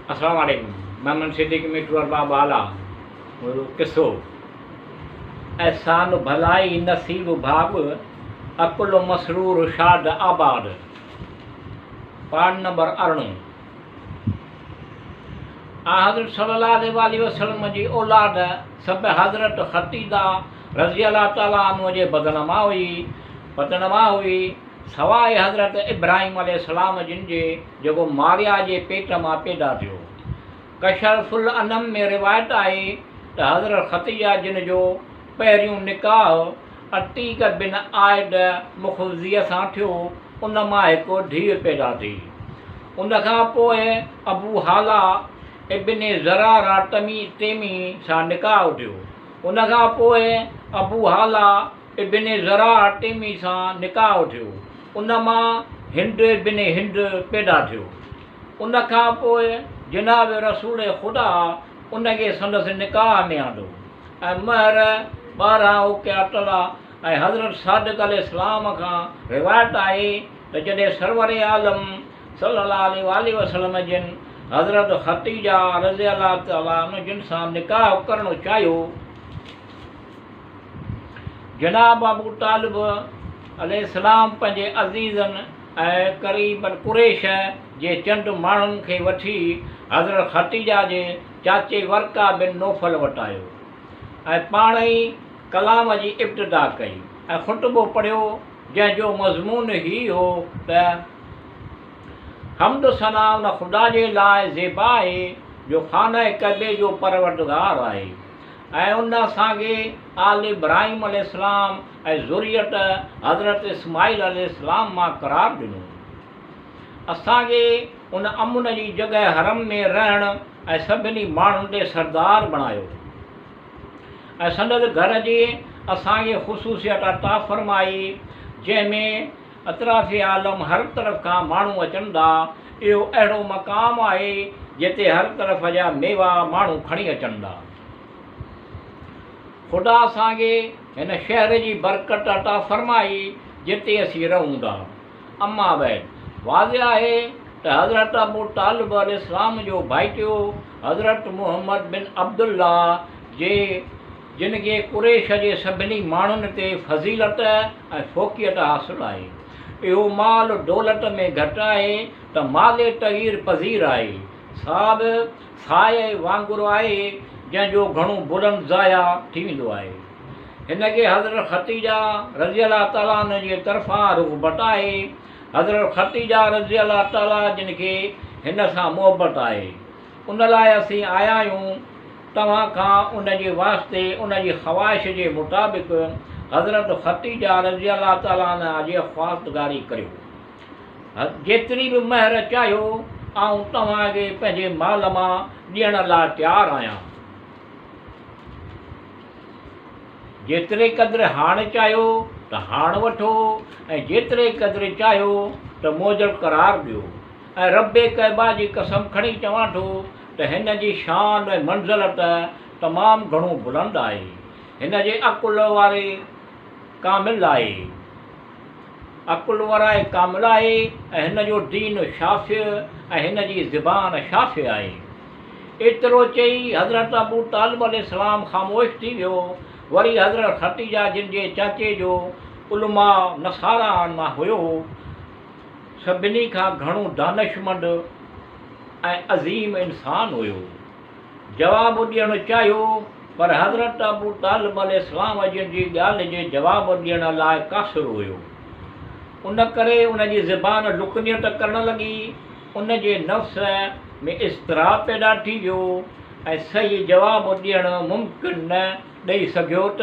अस्सलाम वालेकुम। मोहम्मद सिद्दीक मिठू अरबाब आला किस्सो एहसान भलाई नसीब भाग अकुल मसरूर शाद आबाद। पाठ नंबर 18। हज़रत सल्लल्लाहु अलैहि वसल्लम जी औलाद सब हज़रत खतीजा रज़ी अल्लाह ताला अन्हु जे बदनमा हुई सवाइ हज़रत इब्राहिम अलैहिस्सलाम जिन जे जेको मारिया जे पेट मां पैदा थियो। कशरफुल अनम में रिवायत आहे त हज़रत खतीजा जिन जो पहिरियों निकाह अतीक बिन आयद मुख़ज़ीअ सां थियो, उन मां हिकु धीउ पैदा थी। उन खां पोइ अबू हाला इब्न ज़रारा तैमी सां निकाह थियो। उन खां पोइ अबू हाला इब्न ज़रार तैमी सां निकाह थियो। उन मां हिंद बिन हिंद पैदा थियो। उन खां पोइ जनाब रसूल ख़ुदा उनखे संदसि निकाह में आंदो ऐं महर 12 उकिया तला। ऐं हज़रत सादिक़ अलैहिस्सलाम खां रिवायत आहे त जॾहिं सरवर आलम सल्लल्लाहु अलैहि वसल्लम जिन हज़रत खतीजा रज़ी अल्लाह ताला जिन सां निकाह करणु चाहियो, जनाब अबू तालिब अलैहिस्सलाम पंहिंजे अज़ीज़नि ऐं क़रीबन कुरैश जे चंद माण्हुनि खे वठी हज़रत खतीजा जे चाचे वर्का बिन नौफल वटि आयो ऐं पाण ई कलाम जी इब्तिदा कई ऐं ख़ुतबो पढ़ियो, जंहिंजो मज़मून ही हो त हम्द सना उन ख़ुदा जे लाइ ज़ेबा आहे जो खाना कबे जो परवरदिगार आहे ऐं उन असांखे आल इब्राहिम अलैहिस्सलाम ऐं ज़ुरियत हज़रत इस्माइल अलैहिस्सलाम मां क़रार ॾिनो। असांखे उन अमुन जी जॻह हरम में रहण ऐं सभिनी माण्हुनि ते सरदार बणायो ऐं संदसि घर जी असांखे ख़ुसूसियत अता फ़रमाई, जंहिंमें अतराफ़ी आलम हर तरफ़ खां माण्हू अचनि था। इहो अहिड़ो मक़ाम आहे जिते हर तरफ़ जा मेवा माण्हू खणी अचनि था। ख़ुदा असांखे हिन शहर जी बरकत अता फ़रमाई जिते असीं रहूं था। अम्मा बैद वाज़िह आहे त हज़रत अबू तालिब अलैहिस्सलाम जो भाइटियो हज़रत मुहम्मद बिन अब्दुल्ला जिन खे कुरैश जे सभिनी माण्हुनि ते फज़ीलत ऐं फ़ोक़ियत हासिलु आहे। इहो माल दौलत में घटि आहे त माले तग़ीर पज़ीर आहे, साब साए वांगुरु आहे जंहिंजो घणो बुलंद ज़ाया थी वेंदो आहे। हिन खे हज़रत खतीजा रज़ी अल्लाह ताला जे तरफ़ां रुग़बत आहे। हज़रत खतीजा रज़ी अल्लाह ताला जिन खे हिन सां मुहबत आहे, उन लाइ असीं आया आहियूं तव्हां खां उन जे वास्ते उन जी ख़्वाहिश जे मुताबिक़ हज़रत खतीजा रज़ी अल्लाह ताला जी ख़्वास्तगारी करियो। जेतिरी बि महर चाहियो आऊं तव्हांखे पंहिंजे माल मां ॾियण लाइ तयारु आहियां। जेतिरे क़द्र हाणे चाहियो त हाणे वठो ऐं जेतिरे क़द्र चाहियो त मोजल करार ॾियो। ऐं रब्बे कैबा जी कसम खणी चवां थो त हिन जी शान ऐं मंज़िलत तमामु घणो बुलंद आहे। हिन जे अकुल वारे कामिल आहे, अकुल वारा कामिल आहे ऐं हिन जो दीन शाफ़ि ऐं हिन जी ज़बान शाफ़ि आहे। एतिरो चई हज़रत अबू तालिब अलैहिस्सलाम ख़ामोश थी वियो। वरी हज़रत खतीजा जिन जे चाचे जो उलमा नसारा मां हुयो, सभिनी खां घणो दानिशमंद ऐं अज़ीम इंसान हुयो, जवाबु ॾियणु चाहियो, पर हज़रत अबू तालिब अलैहिस्सलाम जिन जी ॻाल्हि जे जवाबु ॾियण लाइ कासिर हुयो। उन करे उन जी ज़बान लुकनियत करणु लॻी। उन जे नफ़्स में इज़्तिराब पैदा थी वियो ऐं सही जवाबु ॾियणु मुमकिन न ॾेई सघियो त